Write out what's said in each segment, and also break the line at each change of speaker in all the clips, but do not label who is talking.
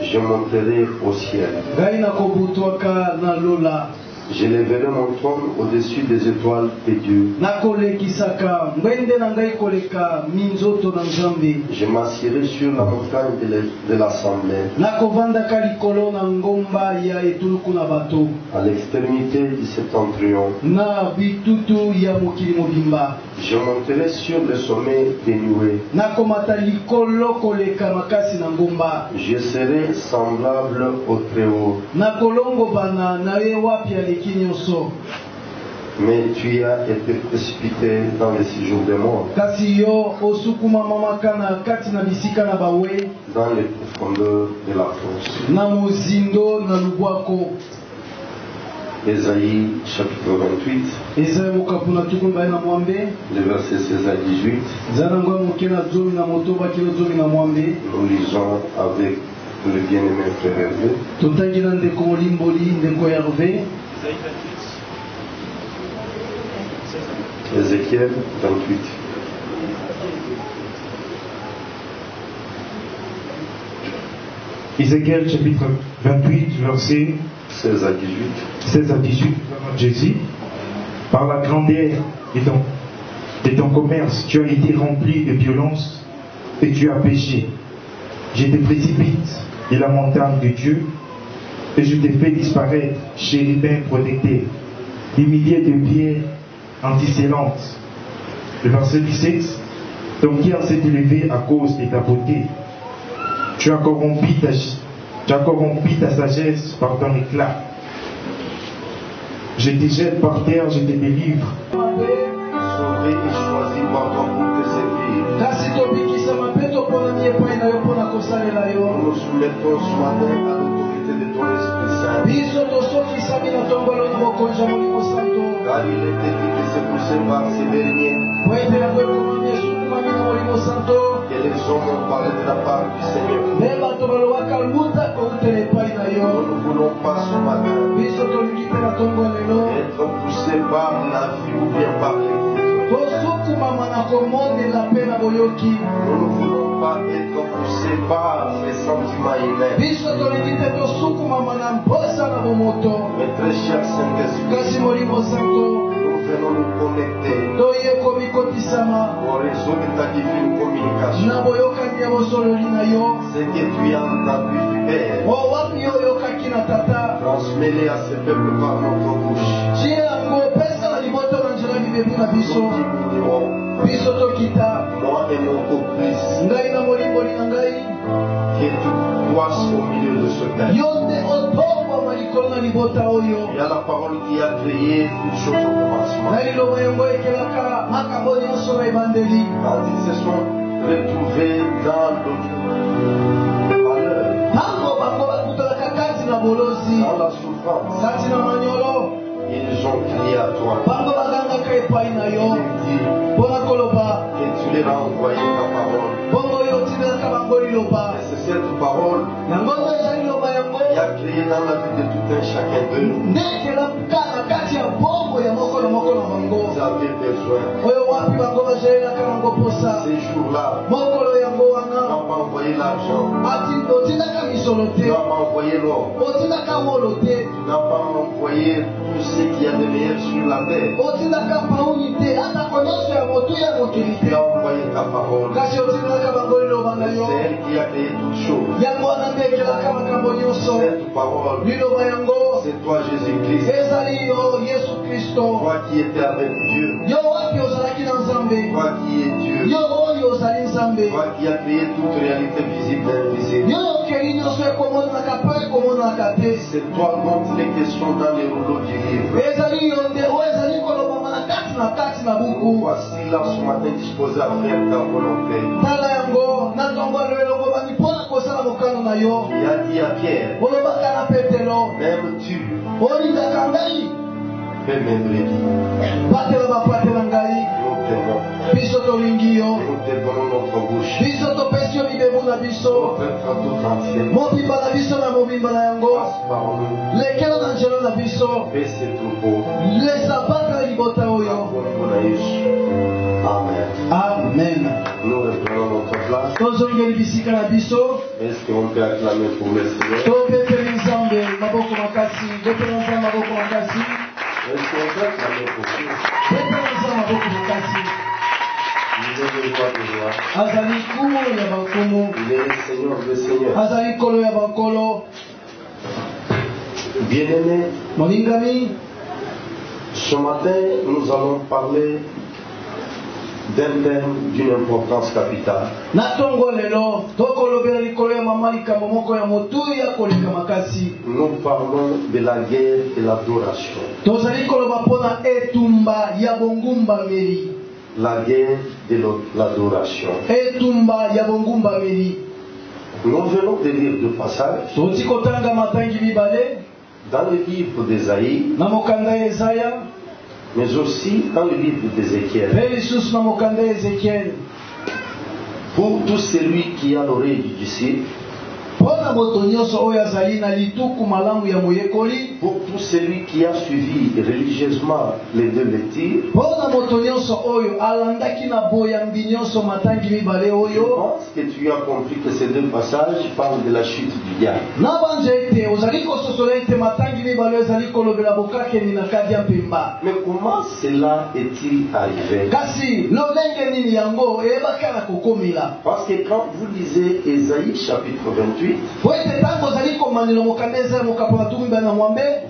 Je monterai au ciel. J'élèverai mon trône au-dessus des étoiles de Dieu. Je m'assierai sur la montagne de l'assemblée, à l'extrémité du septentrion. Je monterai sur le sommet des nuées. Je serai semblable au Très-Haut. Mais tu as été précipité dans les séjours des morts, dans les profondeurs de la fosse. Ésaïe chapitre 28, les versets 16 à 18. Nous lisons avec le bien-aimé frère Hervé. Ézéchiel 28.
Ézéchiel chapitre 28, versets
16 à 18.
16 à 18, Jésus. Par la grandeur de ton commerce, tu as été rempli de violence et tu as péché. Je te précipite de la montagne de Dieu et je te fais disparaître chez les bains protectés, des milliers de pierres antiscellentes. Le verset 17. Ton cœur s'est élevé à cause de ta beauté. Tu as corrompu ta sagesse par ton éclat. Je te jette par terre, je te délivre.
Sauvé et choisi par toi pour te servir. Nous nous soumettons ce matin à l'autorité de ton Esprit Saint. Car il était dit que c'est poussé par ces derniers que les hommes ont parlé de la part du Seigneur. Nous ne voulons pas ce matin être poussés par la vie ou bien par l'église. Nous ne voulons pas être poussés par les sentiments humains. Mais très cher Saint-Esprit, nous venons nous connecter au réseau de ta divine communication. Ce que tu as entendu du Père, transmets-les à ce peuple par notre bouche. Moi et mon complice, que tu poisses au milieu de ce peuple. Il y a la parole qui a créé toutes choses au commencement. Quand ils se sont retrouvés dans le malheur, dans la souffrance, ils ont crié à toi. Ils ont dit que tu leur as envoyé ta parole. Et c'est cette parole qui a créé dans la vie de tout un chacun d'eux. Ils avaient besoin. Ces jours-là, tu n'as pas envoyé l'argent. Tu n'as pas envoyé l'or. Tu n'a pas envoyé tout ce qu'il y a de meilleur sur la terre. Tu as envoyé ta parole. C'est elle qui a créé toutes choses. Cette parole, c'est toi Jésus-Christ. Toi qui étais avec Dieu. Toi qui es Dieu. Toi qui as créé toute réalité visible et invisible. C'est toi dont il est question dans les rouleaux du livre. Voici là ce matin disposé à faire ta volonté. Il a dit à Pierre, même tu fais mes brebis. Nous te donnons notre bouche. Notre être tout entier. Passe par nous. Fais ces troupeaux. Amen.
Amen.
Nous reprenons notre place. Est-ce qu'on peut acclamer pour le Seigneur? Est-ce qu'on peut acclamer pour Dieu? Il est le roi de roi. Il est le Seigneur des seigneurs. Bien-aimés, ce matin, nous allons parler d'un thème d'une importance capitale. Nous parlons de la guerre et l'adoration. La guerre de l'adoration. Nous venons de lire deux passages dans le livre d'Ésaïe, mais aussi dans le livre d'Ézéchiel. Pour tout celui qui a l'oreille du disciple, pour tout celui qui a suivi religieusement les deux lectures, je pense que tu as compris que ces deux passages parlent de la chute du diable. Mais comment cela est-il arrivé? Parce que quand vous lisez Ésaïe chapitre 28,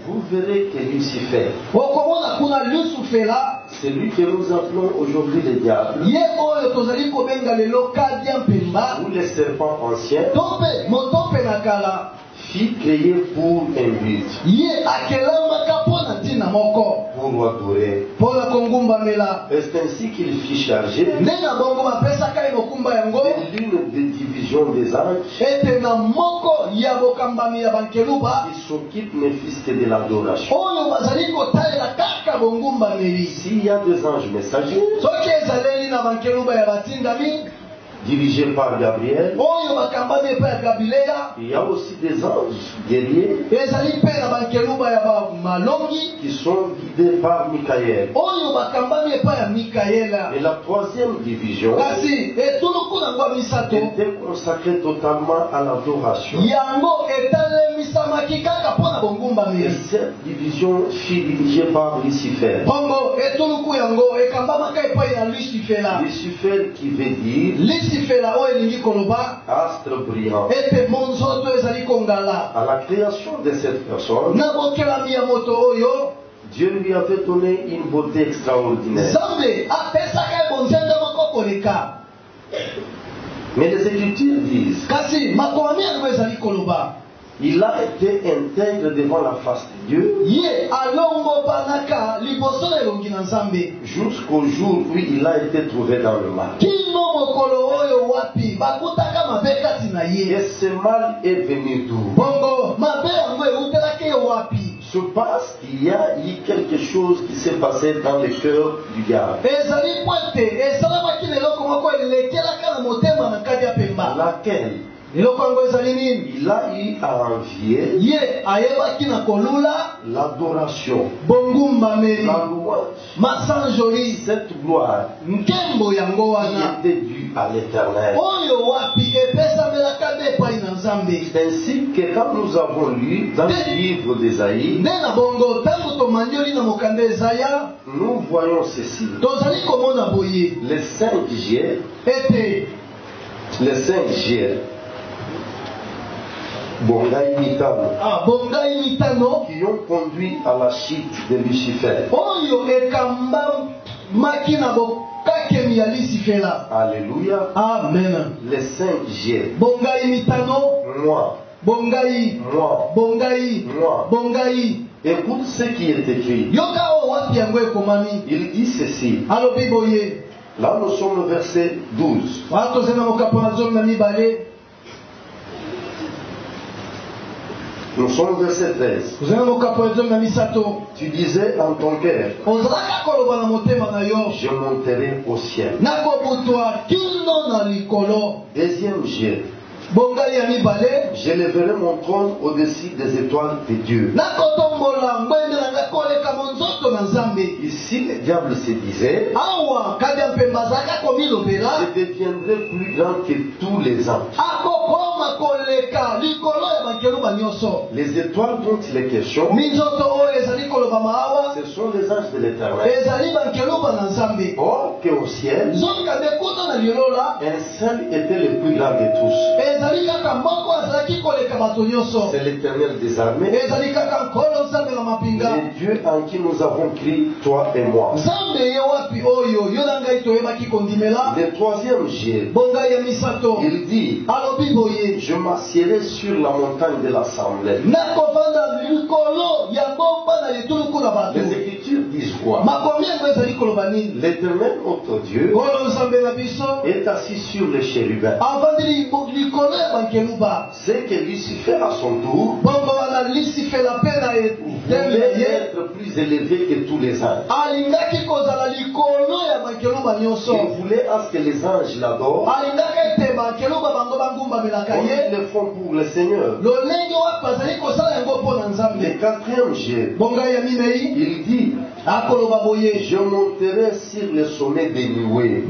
vous verrez que Lucifer, c'est lui que nous appelons aujourd'hui le diable, ou le serpent ancien, fut créé pour un but, pour adorer. Et c'est ainsi qu'il fut chargé de l'une des divisions des anges qui s'occupe ne fût que de l'adoration. S'il y a des anges messagers dirigés par Gabriel, il y a aussi des anges guerriers qui sont guidés par Michael. Et la troisième division était consacrée totalement à l'adoration. Et cette division fut dirigée par Lucifer. Lucifer qui veut dire astre brillant. À la création de cette personne, Dieu lui avait donné une beauté extraordinaire. Mais les Écritures disent il a été intègre devant la face de Dieu jusqu'au jour où il a été trouvé dans le mal. Et ce mal est venu d'où? Je pense qu'il y a eu quelque chose qui s'est passé dans le cœur du diable. Laquelle il a eu à envier l'adoration, la louange, cette gloire qui était due à l'Éternel. C'est ainsi que quand nous avons lu dans le livre d'Ésaïe, nous voyons ceci. Les 5 G, Bongai Mitano, qui ont conduit à la chute de Lucifer. Alléluia.
Amen.
Les 5 G.
Bongai Mitano.
Moi.
Bongai.
Moi.
Bongai.
Moi.
Bongai.
Écoute ce qui est écrit. Il dit ceci. Là nous sommes au verset 12. Nous sommes au verset 13. Tu disais en ton cœur, je monterai au ciel. Deuxième jet. J'élèverai mon trône au-dessus des étoiles de Dieu. Ici, le diable se disait, je deviendrai plus grand que tous les anges. Les étoiles dont il est question, ce sont les anges de l'Éternel. Or, qu'au ciel, un seul était le plus grand de tous. C'est l'Éternel des armées, le Dieu en qui nous avons cru, toi et moi. Le troisième jet, il dit, je m'assierai sur la montagne de l'assemblée. Les Écritures disent quoi? L'Éternel, notre Dieu, est assis sur les chérubins. C'est que Lucifer à son tour voulait être plus élevé que tous les anges. Il voulait à ce que les anges l'adorent. Comme ils le font pour le Seigneur. Le quatrième jet, il dit, je monterai sur le sommet des nuées.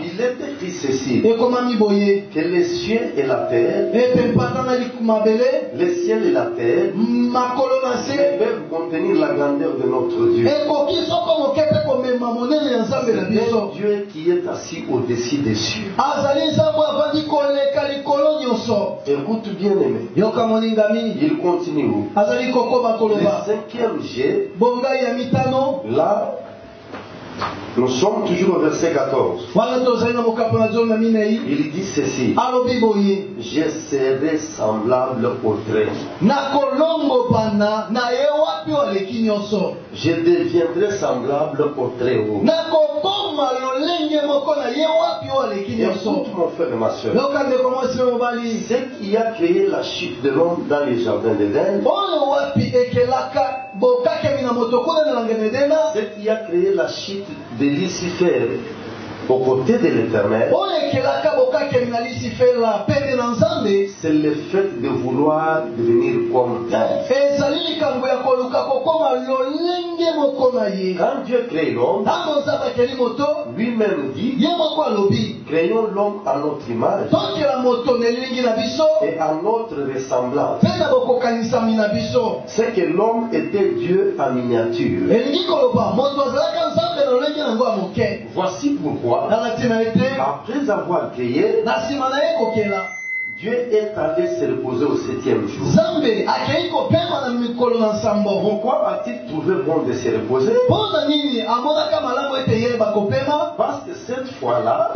Il est écrit ceci, que les cieux et la terre, les ciels et la terre peuvent contenir la grandeur de notre Dieu. C'est un Dieu qui est assis au-dessus des cieux. Écoute bien aimé. Il continue. Le cinquième jet, là, nous sommes toujours au verset 14. Il dit ceci, je serai semblable au trait. Je deviendrai semblable au très haut. Écoute mon frère et ma soeur, ce qui a créé la chute de l'homme dans les jardins d'Éden, ce qui a créé la chute de Lucifer aux côtés de l'Éternel, c'est le fait de vouloir devenir comme Dieu. Quand Dieu crée l'homme, lui-même dit, créons l'homme à notre image et à notre ressemblance. C'est que l'homme était Dieu en miniature. Voici pourquoi, après avoir créé, Dieu est allé se reposer au 7e jour. Pourquoi a-t-il trouvé bon de se reposer? Parce que cette fois-là,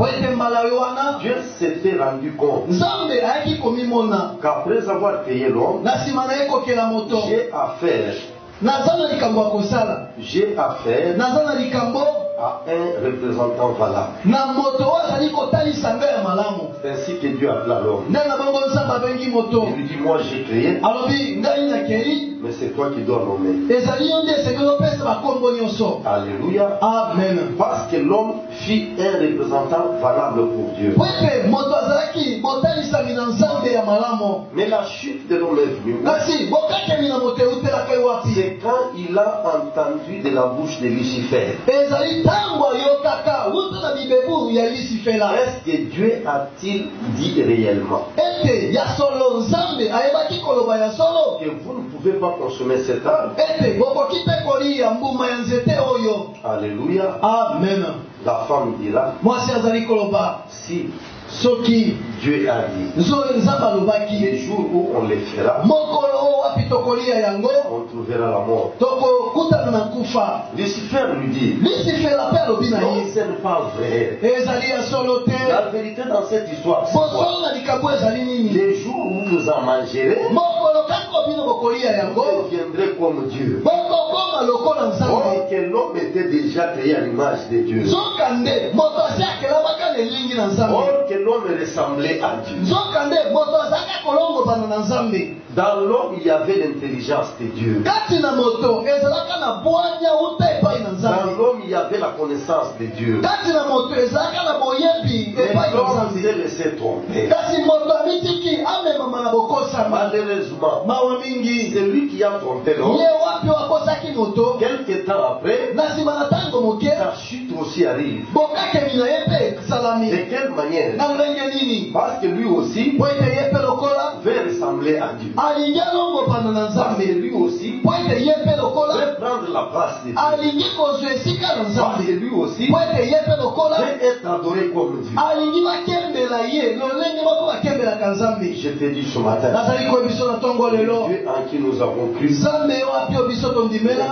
Dieu s'était rendu compte qu'après avoir créé l'homme, j'ai affaire à un représentant valable. C'est ainsi que Dieu appela l'homme. Il lui dit, moi j'ai créé, mais c'est toi qui dois nommer. Alléluia.
Amen.
Parce que l'homme fut un représentant valable pour Dieu. Mais la chute de l'homme est venue. C'est quand il a entendu de la bouche de Lucifer. Est-ce que Dieu a-t-il dit réellement que vous ne pouvez pas consommer cet arbre? Alléluia.
Amen.
La femme dira, si Dieu a dit, les jours où on les fera, on trouvera la mort. Lucifer lui dit, non, ce n'est pas vrai. La vérité dans cette histoire, c'est quoi? Les jours où vous en mangerez, vous deviendrez comme Dieu. Or que l'homme était déjà créé à l'image de Dieu. Or que l'homme ressemblait à Dieu. Dans l'homme, il y avait l'intelligence de Dieu. Dans l'homme, il y avait la connaissance de Dieu. Mais l'homme s'est laissé tromper. Malheureusement, c'est lui qui a trompé l'homme. Quelque temps après, sa chute aussi arrive. De quelle manière? Parce que lui aussi veut ressembler à Dieu. Parce que lui aussi veut prendre la place de Dieu. Parce que lui aussi veut être adoré comme Dieu. Je te dis ce matin, Dieu en qui nous avons cru, il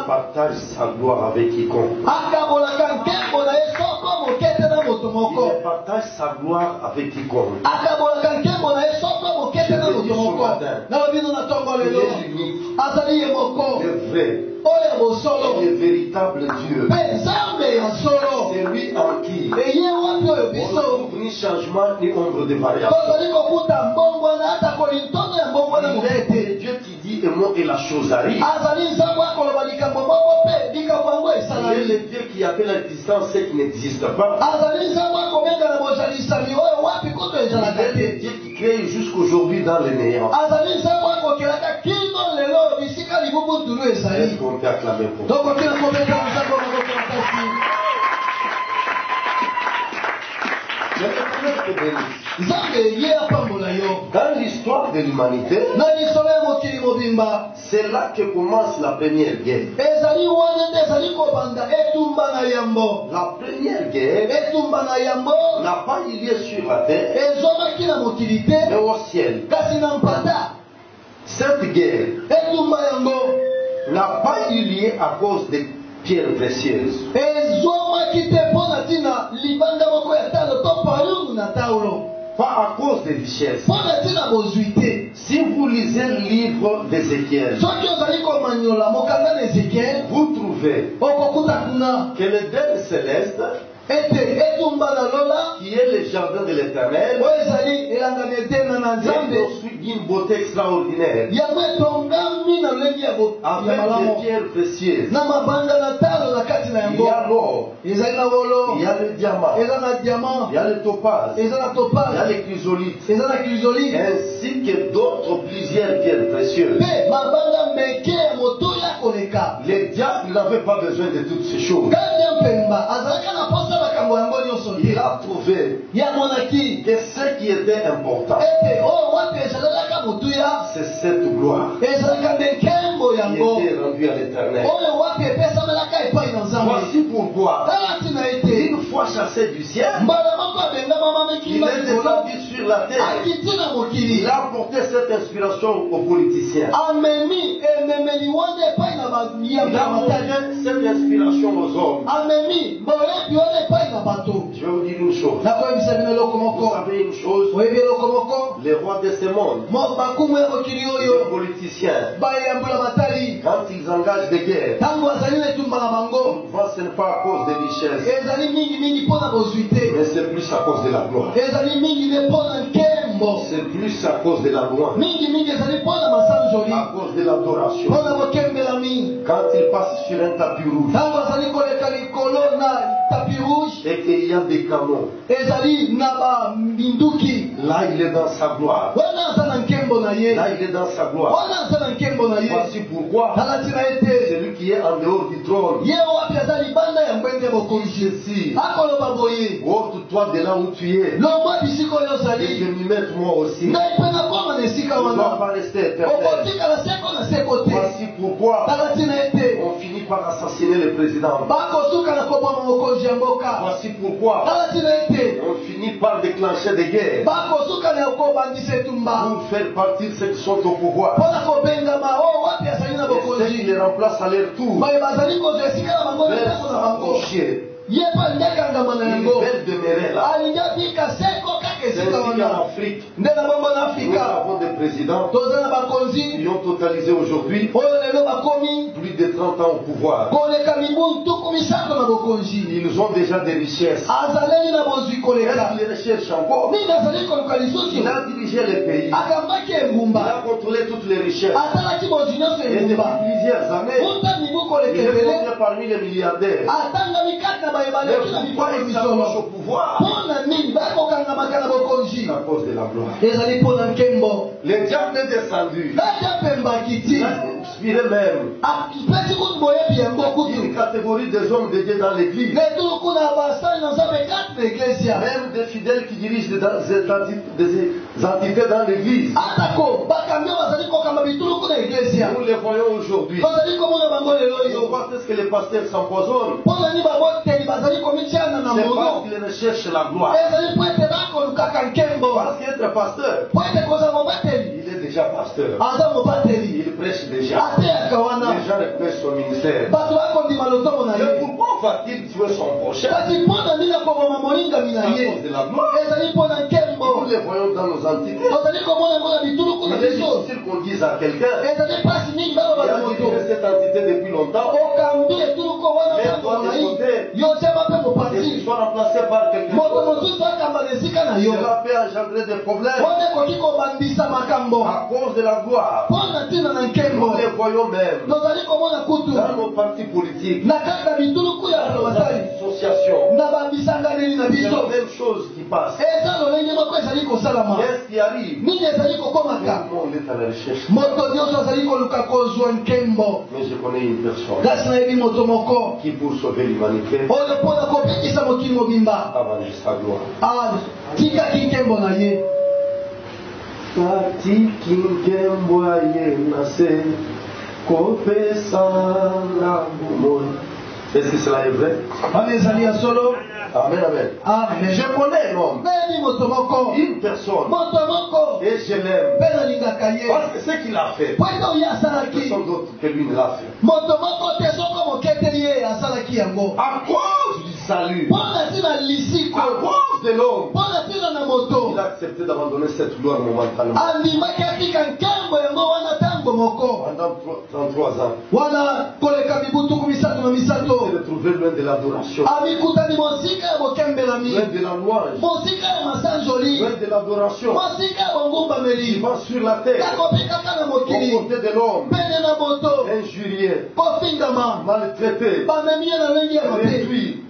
partage sa gloire avec quiconque. Il partage sa gloire avec quiconque. Il est unique, le vrai, le véritable Dieu. C'est lui en qui on ne trouve ni changement ni ombre de variable. Il est Dieu qui dit et moi et la chose arrive. Il est le Dieu qui appelle à l'existence ce qui n'existe pas. Il est le Dieu qui crée jusqu'aujourd'hui dans le néant. Est-ce qu'on peut acclamer pour ça? Dans l'histoire de l'humanité, c'est là que commence la première guerre. La première guerre n'a pas eu lieu sur la terre, mais au ciel. Cette guerre n'a pas eu lieu à cause des pierres précieuses. Pas à cause des richesses. Si vous lisez le livre d'Ézéchiel, vous trouvez que l'Éden céleste, qui est le jardin de l'Éternel, est construit d'une beauté extraordinaire, avec des pierres précieuses. Il y a l'or, il y a le diamant, il y a le topaz, il y a les chrysolites, ainsi que d'autres plusieurs pierres précieuses. Le diable n'avait pas besoin de toutes ces choses. Il a trouvé que ce qui était important, c'est cette gloire qui était rendue à l'Éternel. Voici pourquoi, une fois chassé du ciel, il est descendu sur la terre. Il a apporté cette inspiration aux politiciens. Il a apporté cette inspiration aux hommes. Je vais vous dire une chose. Vous savez une chose, les rois de ce monde, les politiciens, quand ils engagent des guerres, souvent ce n'est pas à cause des richesses, mais c'est plus à cause de la gloire. nkembo. C'est plus à cause de la loi.
Mingi mingi ezali mpona masanjoli.
À cause de l'adoration.
Mpona bokembelami.
Quand il passe sur un tapis rouge.
Ntango azali koleka likolo na tapis rouge.
Et qu'il y a des canons.
Ezali na ba mbinduki.
Là il est dans sa gloire.
Wana aza na nkembo na ye.
Là il est dans sa gloire.
Wana aza na nkembo na ye.
Voici pourquoi.
Alati na ete.
Celui qui est en dehors du trône.
Ye wapi aza libanda ya ngwende bokonzi.
Ici.
Akoloba boye.
Ôte-toi de là où tu es.
Longwa bisika oyo
Et
ozali.
je m'y mette moi aussi.
Ngai mpe nakoma na esika
Je ne dois
wana.
pas rester éternel.
Okotikala seko na seko te.
Voici pourquoi
Alati na ete.
on finit par assassiner le président.
Bakosuka na koboma mokonzi ya mboka.
Voici pourquoi
Alati na ete.
on finit par déclencher des guerres
Bakosuka na kobandisa etumba.
pour faire partir ceux qui sont au pouvoir.
Mpona kobengama o wapi azali na
Et ceux qui
bokonzi.
les remplacent à leur tour.
Baye bazali kozwa esika na bango na
Vers
ntango na bango.
s'approcher.
Ye mpe alingi akangama na
Ils
yango.
veulent demeurer là.
Alingi abika seko kaka
C'est
esika
ainsi
wana.
qu'en Afrique,
Nde na bongo na
nous
Afrika.
avons des présidents
Toza na bakonzi.
qui ont totalisé aujourd'hui
Oyo lelo bakomi.
plus de 30 ans au pouvoir.
Koleka mibu ntuku misato na bokonzi.
Ils ont déjà des richesses.
Azaleli na bozwi koleka.
Est-ce qu'il recherche encore?
Nini azali koluka lisusu.
Il a dirigé les pays.
Akambaki
Il
engumba.
a contrôlé toutes les richesses.
Atalaki bozwi nyonso
Et depuis
engumba.
plusieurs années,
Kuta mibu koleka
il est
ebele.
compté parmi les milliardaires.
Atangami kati na
Mais
bayebaleki na
pourquoi
mikolo
il s'approche
misolo.
au pouvoir?
Mpona nini bakokangamaka na bokonzi.
À cause de la gloire.
Ezali mpona nkembo.
Le diable est descendu.
Naja pembaki
Il
ti.
a inspiré même
Apesi kutu boyebi yango kutu.
une catégorie des hommes de Dieu dans l'église.
Letulu kuna basali na nzambe kati na eklesia.
Même des fidèles qui dirigent des entités dans l'église.
Atako bakambi oyo bazali kokamba bitulu kuna eklesia.
Nous les voyons aujourd'hui.
Bazali komona bango lelo oyo.
Pourquoi est-ce que les pasteurs s'empoisonnent?
Mpona nini baboteli bazali komitiana na
C'est parce
mono.
qu'ils recherchent la gloire.
Ezali po ete bakolukaka nkembo.
Parce qu'être pasteur,
Po ete kozala mobateli.
il est déjà pasteur.
Aza mobateli.
Il prêche déjà.
Ateyaka wana.
Les gens reconnaissent son ministère.
Bato bakondima lotomo na
Mais
ye.
pourquoi va-t-il tuer son prochain?
Kasi mpona nini akoboma molingami na
À
ye.
cause de la gloire.
Ezali mpona
Nous
nkembo.
les voyons dans nos entités.
Tozali komona yango na bituluku na
Il est
biso.
difficile qu'on dise à quelqu'un
Ezali mpasi mingi
qui
baloba na
a
moto.
dirigé cette entité depuis longtemps
Okambi etuluku wana
Mais
ntango
toi, de
molai.
côté,
Yo tiama mpe
et qu'il
mopanzi.
soit remplacé par quelqu'un
Moto
d'autre.
mosusu akamba na esika na yo.
Cela peut engendrer des problèmes
Wana ekoki kobandisa makambo.
à cause de la gloire.
Mpona ntina na nkembo.
Nous les voyons même
Tozali komona kutu.
dans nos partis politiques,
Na kati na bituluku ya bato
dans nos
basali.
associations.
Na babisanganeli na
C'est
biso.
la même chose qui passe.
Eza lolenge moko ezali kosalama.
Qu'est-ce qui arrive?
Nini ezali
Tout
kokomaka.
le monde est à la recherche.
Moto nyonso azali koluka kozwa nkembo.
Mais je connais une personne
Kasi nayebi moto moko.
qui, pour sauver l'humanité,
Oyo mpona kobikisa mokili mobimba.
a vendu sa gloire.
Tikaki nkembo na ye.
Katiki nkembo ye nase kopesa na bomoi. Est-ce que cela est vrai?
Wana ezali ya solo.
Amen, amen.
Amen.
Je connais un homme,
Nayebi moto moko.
une personne,
Moto moko.
et je l'aime.
Mpe nalingaka ye.
Parce que ce qu'il a fait,
Po ete oyo asalaki.
personne d'autre que lui ne l'a fait.
Moto moko te soko mokete ye asalaki yango.
À cause du salut,
Mpona ntina lisiko.
à cause de l'homme,
Mpona ntina na moto.
il a accepté d'abandonner cette gloire momentanément.
Andimaki atika nkembo yango wana ntango moko.
Pendant 33 ans,
Wana koleka mibutuku misato na
il s'est
misato.
retrouvé loin de l'adoration,
Amikutani mosika ya bokembelami.
loin de la louange,
Mosika ya masanjoli.
loin de l'adoration.
Mosika ya bongumbameli.
Vivant sur la terre,
Kakopikaka na
aux
mokili.
côtés de l'homme,
Pene na moto.
injurié,
Kofingama.
maltraité,
Bamemi ye na ndenge ya mabe.
réduit.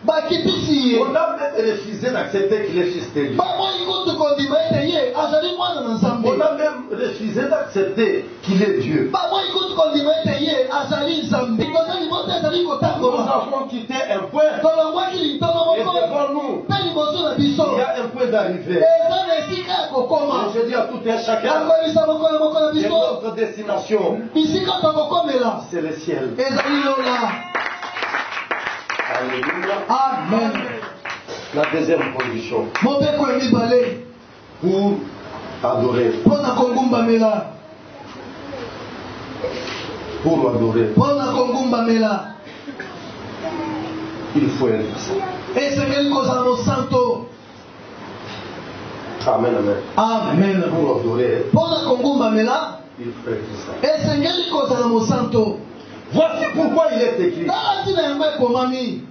Bakitisi ye.
On a même refusé d'accepter qu'il est fils de Dieu.
Bamoi kutu kondima ete ye azali mwana na nzambe.
On a même refusé d'accepter qu'il est Dieu.
Bamoi kutu kondima ete ye azali nzambe. Liboso liboso ezali
Nous
kotambola.
avons quitté un point
Tolongwaki lintono
et
moko.
devant nous,
Mpe liboso na biso.
il y a un point d'arrivée.
Eza na esika ya kokoma.
Et je dis à tout un chacun,
Akwebisa moko na moko na
et
biso.
notre destination,
Bisika tokokomela.
c'est le ciel.
Ezali lola.
Alléluia.
Amen.
La deuxième position,
Mobeko ya mibale.
pour adorer.
Mpona kogumbamela.
Pour adorer,
Mpona kogumbamela.
il faut être saint.
Esengeli kozala mosanto.
Amen, amen.
Amen.
Pour adorer,
Mpona kogumbamela.
il faut être saint.
Esengeli kozala mosanto.
Voici pourquoi il est écrit
Tala ntina yango ekomami.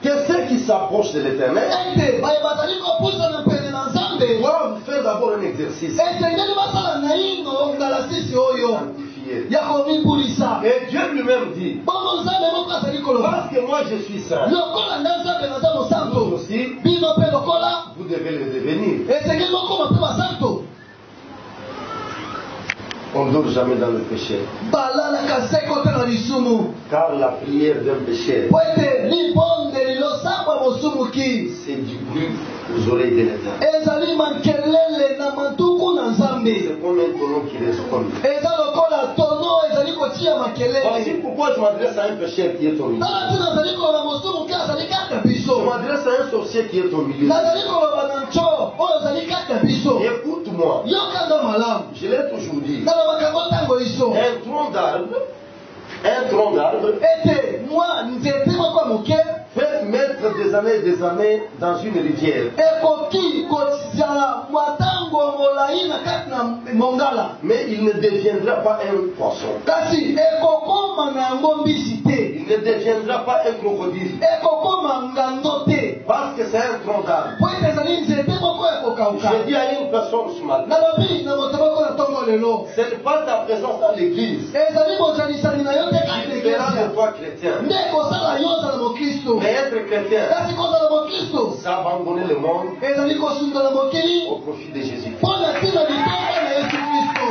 que ceux qui s'approchent de l'éternel
Ete baye bazali kopusana pene na nzambe. te.
doivent faire d'abord un exercice
esengeli basala na ino ngala sisi oyo
sanctifié.
ya komipulisa.
Et Dieu lui-même dit,
bongo nzambe moko azali koloba
parce que moi je suis saint,
lokola nda nzambe naza
vous
mosantu
aussi,
bino mpe lokola
vous devez le devenir.
esengeli mokoma mpe basantu.
On ne dort jamais dans le péché.
balalaka seko te na lisumu
Car la prière d'un péché,
po ete libondeli losamba mosumuki
c'est du bruit aux oreilles de l'Éternel.
ezali makelele na mantuku na nzambe.
C'est comme un tonneau qui résonne.
eza lokola tono ezali kotia
Voici
makelele.
pourquoi je m'adresse à un pécheur qui est au milieu.
tala ntina azali koloba mosumuki azali kaka
Je
biso.
m'adresse à un sorcier qui est au milieu.
nazali koloba na ncho oyo ezali kaka biso.
Écoute-moi,
yokanga malamu
je l'ai toujours dit.
nalobaka ngo ntango iso
Un tronc d'arbre,
ete mwa nzete moko ya moke
fait mettre des années dans une rivière.
ekoki kozala mwatango molai na kati na mongala,
Mais il ne deviendra pas un poisson.
kasi ekokoma na yango mbisi te,
Il ne deviendra pas un crocodile.
ekokoma ngando te,
Parce que c'est un tronc d'arbre.
po ete ezali nzete moko ya kokauka.
Je dis à une personne ce matin,
nalobi na moto moko na ntongo lelo,
ce n'est pas ta présence dans l'église
ezali bozanisani na yo te kati
qui fera de
eglise
toi chrétien.
nde kosala yo ozala mokristo.
Mais être chrétien,
kasi kozala mokristo
c'est abandonner le monde
ezali kosundola mokili
au profit de Jésus.
mpo na ntina litomba na yesu kristo.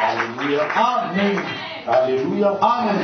Alléluia.
Amen.
Alléluia.
Amen.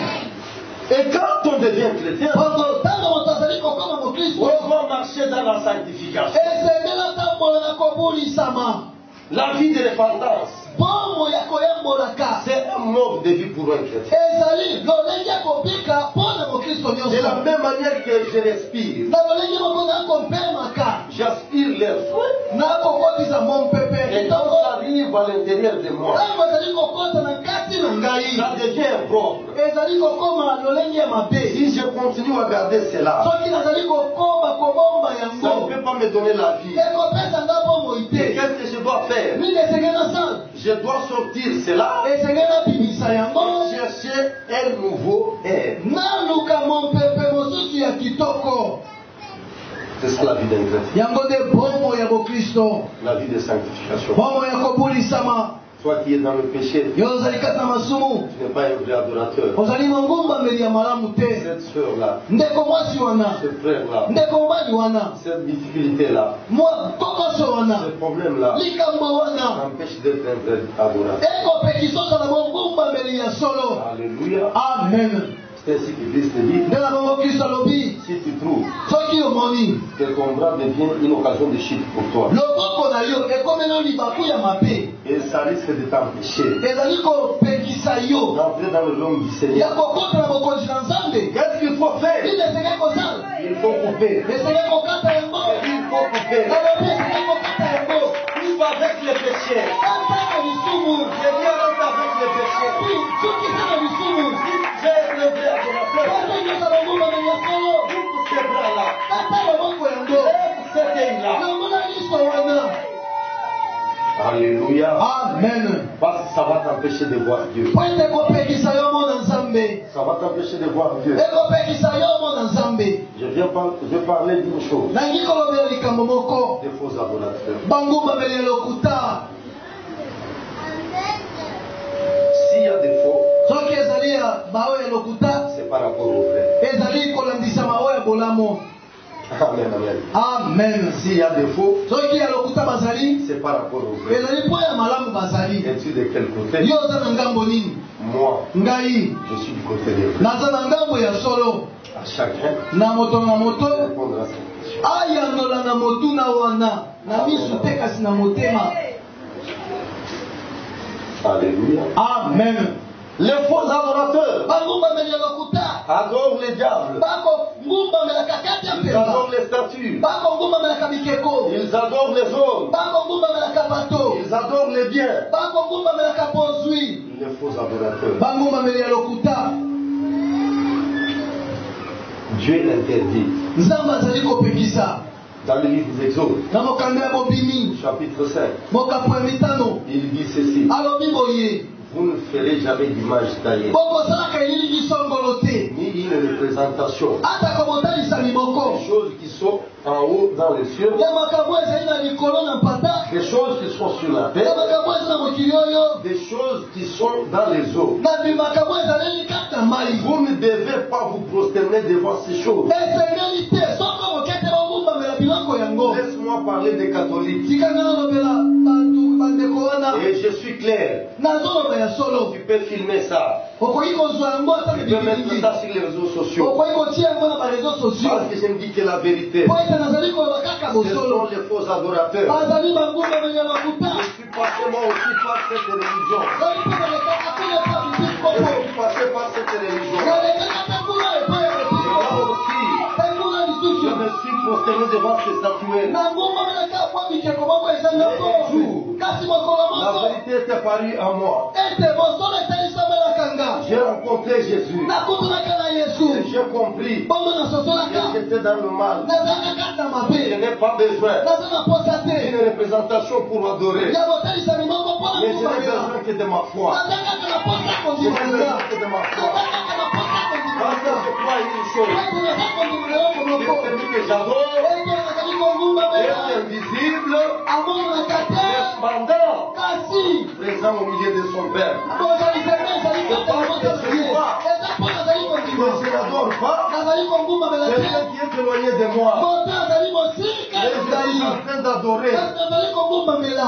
Et quand on devient chrétien,
bongo ntango moto azali kokoma mokristo
on va marcher dans la sanctification.
esengeli atambola na kobulisama.
La vie de repentance,
bomo ya koyambolaka
c'est un mode de vie pour un chrétien.
ezali lolenge ya kobika mpo na mokristo
De la
nyonso.
même manière que je respire,
na lolenge moko nakopemaka
j'aspire l'air frais.
nakokotisa mo
Et
mpepe
quand
ntongo
ça arrive à l'intérieur de moi,
ntango ezali kokota na kati na ngai
ça devient propre.
ezali kokoma lolenge ya mabe.
Si je continue à garder cela,
soki nazali kokoma kobomba
ça ne
yango
peut pas me donner la vie.
ekopesa nga bomoi
Et
te.
qu'est-ce que je dois faire?
nini esengeli nasala?
Je dois sortir cela
esengeli napimisa yango
et chercher un nouveau air.
naluka mompepe mosusu ya kitoko.
C'est ça la vie d'un chrétien.
yango nde bombo ya bokristo,
La vie de sanctification.
bombo ya kobulisama.
Toi qui es dans le péché,
yo ozali kati na masumu,
tu n'es pas un vrai adorateur.
ozali mongumbameli ya malamu te.
Cette soeur-là,
ndeko mwasi wana,
ce frère-là,
ndeko mobali wana,
cette difficulté-là,
mwa kokoso wana,
ce problème-là,
likambo wana
m'empêche d'être un vrai adorateur.
ekopekisa ozala mongumbameli ya solo.
Alléluia.
Amen.
C'est ainsi que Christ dit,
nde na bongo kristo alobi
si tu trouves
soki omoni
que ton bras devient une occasion de chute pour toi,
loboko na yo ekomeli libaku ya mabe,
et ça risque de t'empêcher
ezali kopekisa yo
d'entrer dans le royaume du
ya
Seigneur,
kokota na bokonzi na nzambe.
qu'est-ce qu'il faut faire?
nini esengeli kozala?
Il faut couper.
esengeli kokata yango.
Il faut couper.
nalobi esengeli kokata yango.
Coupe avec les péchés.
kata na lisumu.
Je dis arrête avec les péchés.
sukisa na lisumu.
J'ai le vrai adorateur.
kata mongumbameli ya solo.
Coupe ces bras-là.
kata loboko yango.
Lève cet œil-là.
namona liso wana.
Alléluia.
Amen.
Parce que ça va t'empêcher de voir Dieu.
po ete ekopekisa yo mona nzambe,
Ça va t'empêcher de voir Dieu.
ekopekisa yo mona nzambe.
Je vais parler d'une chose.
nangi kolobela likambo moko,
Des faux adorateurs.
bangumbameli ya lokuta.
S'il y a des faux,
soki ezali ya baoyo ya lokuta,
c'est par rapport au vrai.
ezali kolandisa maoyo ya bolamo.
Amen, amen.
Amen.
S'il y a des faux,
soki ya lokuta bazali,
c'est par rapport au vrai.
ezali mpo ya malamu bazali.
Es-tu de quel côté?
yo oza na ngambo nini?
Moi,
ngai
je suis du côté des vrais.
naza na ngambo ya solo.
À chacun
na moto na moto
de répondre à cette question.
ayandola na motuna wana na misu te kasi na motema.
Alléluia.
Amen.
Les faux adorateurs
bangumbameli ya lokuta
adorent les diables.
bakongumbamelaka kati ya
Ils adorent
pemba,
les statues.
bakongumbamelaka bikeko,
Ils adorent les hommes.
bakongumbamelaka bato,
Ils adorent les biens.
bakongumbamelaka pozwi.
Les faux adorateurs.
bangumbameli ya lokuta
Dieu l'interdit.
nzambe azali kopekisa
Dans le livre des Exodes,
na mokanda ya bobimi
chapitre 5,
mokapo ya mitano
il dit ceci.
alobi boye
vous ne ferez jamais d'image taillée, ni une représentation. Des choses qui sont en haut dans les cieux, des choses qui sont sur la terre, des choses qui sont dans les eaux. Vous ne devez pas vous prosterner devant ces choses. Laisse-moi parler des catholiques. Et je suis clair. Tu peux filmer ça. Tu peux mettre ça sur les réseaux sociaux. Parce que je me dis que la vérité, ce sont les faux adorateurs. Je suis passé moi aussi par cette religion. Je suis passé par cette religion. Je me suis prosterné devant ces statuettes. La vérité est apparue à moi. J'ai rencontré Jésus. Et j'ai compris que j'étais dans le mal. Je n'ai pas besoin d'une représentation pour adorer. Mais je n'ai besoin que de ma foi. Je n'ai besoin que de ma foi. Parce que je crois une chose. Celui que j'adore est invisible, cependant présent au milieu de son Père. Je n'adore pas quelqu'un qui est éloigné de moi. Mais je suis en train d'adorer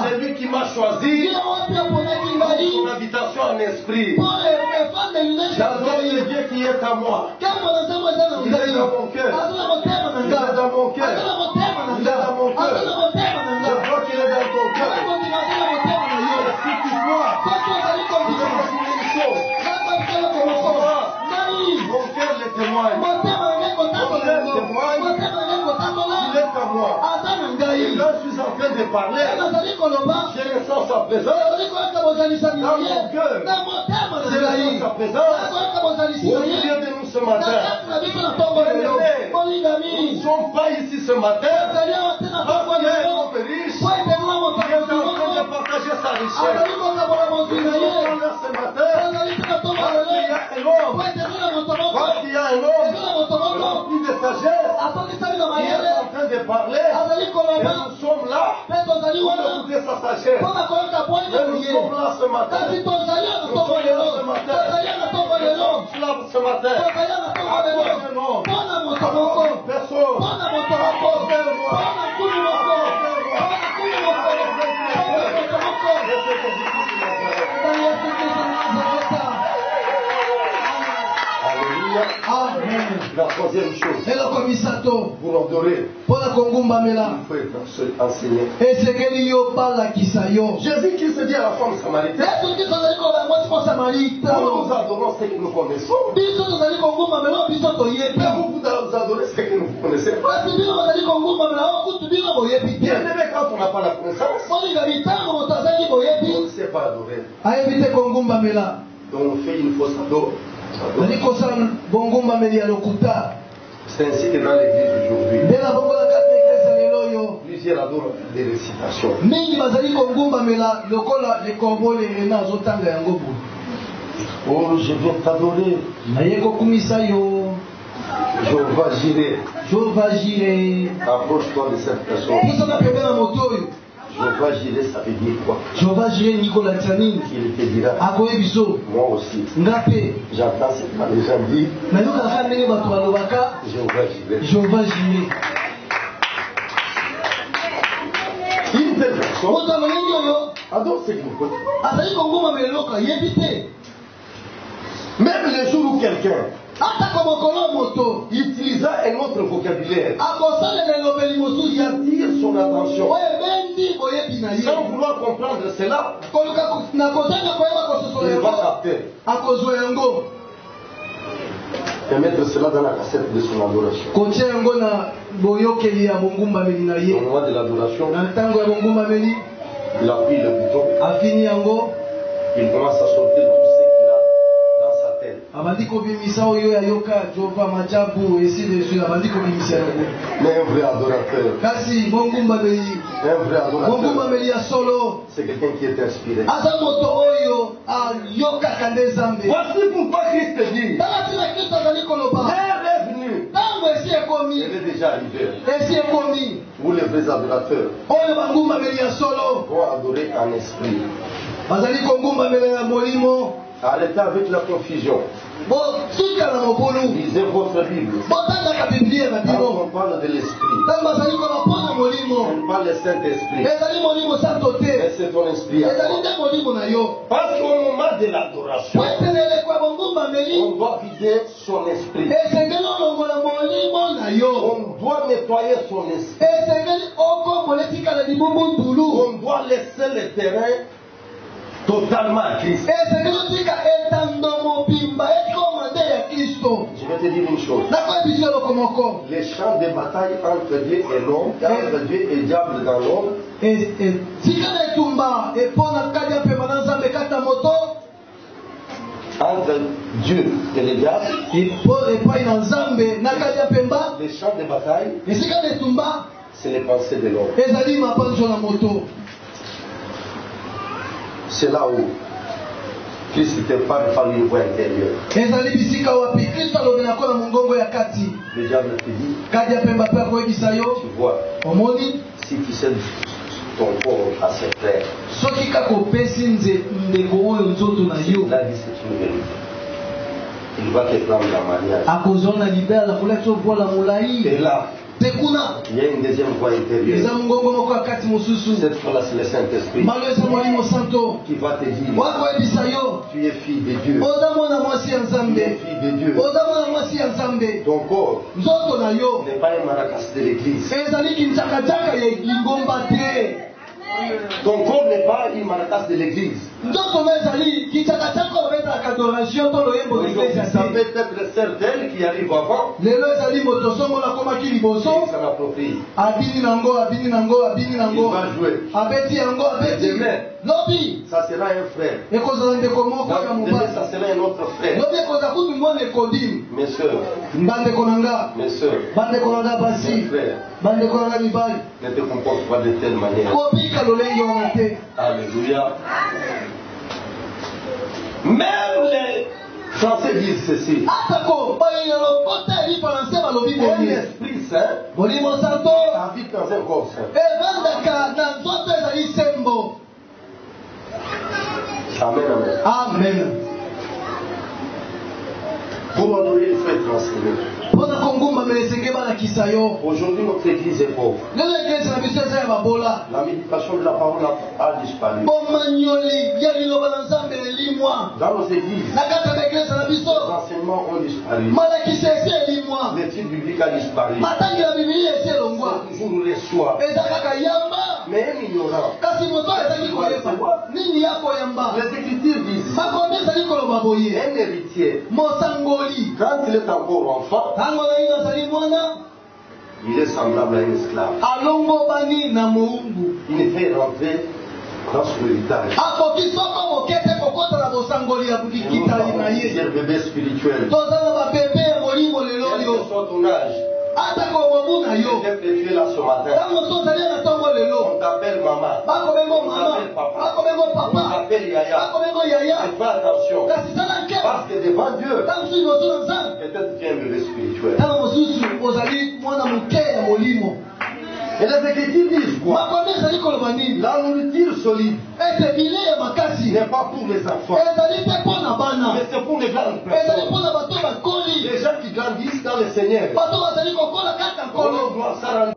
celui qui m'a choisi pour son habitation en esprit. J'adore le Dieu qui est à moi. Il est dans mon cœur. Il est dans mon cœur. Il est dans mon cœur. Je vois qu'il est dans ton cœur. Et si tu vois, il est aussi une chose. Mon cœur le témoigne. Mon cœur témoigne. Il est à moi. Et là, je suis en train de parler. Je ressens sa présence. Dans mon cœur. Je ressens sa présence. Au milieu de nous ce matin. Nous ne sommes pas ici ce matin parce qu'il y a un homme riche qui est en train de partager sa richesse. Nous sommes là ce matin parce qu'il y a un homme rempli de sagesse qui est en train de parler et nous sommes là pour écouter sa sagesse. Et nous sommes là ce matin. Nous sommes là ce matin. Nous sommes là ce matin. La troisième chose, pour l'adorer, il faut être enseigné. Jésus qui se dit à la femme samaritaine, nous adorons ce que nous connaissons. Mais vous adorez ce que nous ne connaissez pas. Bien aimé, quand on n'a pas la connaissance, on ne sait pas adorer. Donc on fait une fausse adoration. C'est ainsi que dans l'église d'aujourd'hui, plusieurs adorent des récitations. Oh, je viens t'adorer. Jéhovah Jireh. Approche-toi de cette personne. Jéhovah Jireh, ça veut dire quoi?
Jéhovah Jireh Nicolas Tianine.
Il te dira. Moi aussi. J'entends ce que les gens disent. Jéhovah Jireh. Une telle personne adore ce qu'il faut. Même le jour où quelqu'un utilisa un autre vocabulaire, il attire son attention sans vouloir comprendre cela, il va capter et mettre cela dans la cassette de son adoration. Au moment de l'adoration, il appuie le bouton, il commence à sortir tout ce qu'il a dans sa tête. Mais un vrai adorateur, Un vrai
monguma
adorateur,
meli ya solo
c'est quelqu'un qui est inspiré.
aza moto oyo ayokaka nde nzambe.
Voici pourquoi Christ dit,
tala tina kristo azali koloba
l'heure est venue,
ntango esi ekomi
elle est déjà arrivée,
esi ekomi
où les vrais adorateurs
oyo bangumbameli ya solo
vont adorer en esprit.
bazali kongumbamela ya molimo.
Arrêtez avec la confusion.
bosuka na mobulu
Lisez votre Bible.
botangaka biblia na
Quand
bino
on parle de l'esprit,
ntango bazali koba mpo na molimo
on parle du Saint-Esprit.
ezali molimo santo
Mais
te
c'est ton esprit à
ezali
toi.
nde molimo na yo.
Parce qu'au moment de l'adoration,
po eteleleko ya bongumbameli
on doit vider son esprit.
esengeli olongola molimo na yo.
On doit nettoyer son esprit.
esengeli okomola etikala libumbu ndulu.
On doit laisser le terrain totalement à Christ.
esengeli otika etando mobimba ekoma nde ya kristo.
Je vais te dire une chose.
nakoyebisi eloko moko
Les champs de bataille entre Dieu et l'homme, entre Dieu et diable dans l'homme,
tika na etumba epona kadi ya pema na nzambe kati ya moto
entre Dieu et le diable,
epai na nzambe na kadi ya pemba.
les champs de bataille,
esika na etumba
c'est les pensées de l'homme.
ezali mapanzo na moto.
C'est là où Christ te parle par une voix intérieure.
ezali bisika wapi kristo alobelako na mongongo ya kati.
Le diable te dit,
kadi ya pemba mpe akoyebisa yo
tu vois,
omoni
si tu cèdes ton corps à ses frères,
soki kaka opesi ndeko oyo nzoto na yo
il a dit c'est une vérité. Il va te prendre la mariage.
akozwa na libela kolaki ovola
Et
molai
là,
te kuna
il y a une deuxième voix
eza
intérieure.
mongongo moko ya kati mosusu
Cette fois-là, c'est le Saint-Esprit
malo eza molimo santo
qui va te dire,
wakoyebisa yo
tu es fille de Dieu.
oza mwana mwasi ya
Tu es
nzambe
fille de Dieu.
oza mwana mwasi ya nzambe.
Ton corps
nzoto na yo
n'est pas un maracas de l'église.
ezali kinchakachaka ya lingomba te.
Ton corps n'est pas une maracas de l'église.
nzoto no ezali kinchakachaka oyo bezalaka adoration to loyembo
Aujourd'hui,
liglise
ça
te.
peut être certaines qui arrivent avant
lelo ezali moto songo nakomaki
et
liboso
qui s'en approprient.
abini nango abini nango abini
Il
nango
va jouer.
abeti yango abeti
Demain.
lobi
Ça sera un frère.
ekozala ndeko moko ya
Demain,
mobali
ça sera un autre frère.
lobi ekozala kutu mwana ekodi
Mes soeurs,
bandeko na nga
mes soeurs,
bandeko na nga
mes
basi
frères,
bandeko na nga mibali
ne te comporte pas de telle manière.
kobika lolenge wana te.
Alléluia. Même les Français disent ceci.
atako bayelo kota eli français balobi
Un
boye
esprit saint
molimo santo
habite dans un corps saint.
evandaka na nzoto ezali sembo.
Amen, amen.
amen.
Pour adorer, il faut être enseigné.
mpona kongumbamela esenge balakisa yo.
Aujourd'hui, notre église est pauvre.
lelo eglise na biso eza ya babola.
La méditation de la parole a disparu.
bomanyoli ya liloba na nzambe elimwa
Dans nos églises,
na kati ya baeglise na
les
biso.
enseignements ont disparu.
malakisa esi elimwa
L'étude biblique a disparu.
matangi ya biblia esi elongwa
C'est toujours le soir.
eza kaka yamba.
Mais un ignorant.
kasi moto ezali koyeba nini ya koyamba.
Les Écritures disent,
makomi ezali koloba boye
un héritier,
mosangoli
quand il est encore enfant,
ntango na ye azali mwana
il est semblable à un esclave.
alongobani na moungu.
Il ne fait rentrer dans son héritage.
akoki soko moke te kokota na bosangoli ya
Nous
likitali na
avons
ye.
plusieurs bébés spirituels.
toza na babebe ya molimo lelo
Quel que
oyo
soit ton âge,
atako mobu na yo.
peut-être que tu es là ce matin.
ntango tozali na ntongo lelo
On t'appelle maman.
bakobengo
On
mama
t'appelle papa.
bakobengo
On
papa
t'appelle yaya.
bakobengo yaya.
Mais fais attention.
kasi tala nke
Parce que devant Dieu,
ntango mosusu liboso na nzambe
peut-être tu es un bébé spirituel.
ntango mosusu ozali mwana moke ya molimo.
Et les Écritures disent quoi?
makomi ezali koloba nini?
La nourriture solide
ete bile ya makasi
n'est pas pour les enfants,
ezali te mpo na bana
mais c'est pour les grandes
ezali
personnes.
mpo na bato bakoli
Les gens qui grandissent dans le Seigneur.
bato bazali kokola kaka
On
nkolo.
doit s'arranger.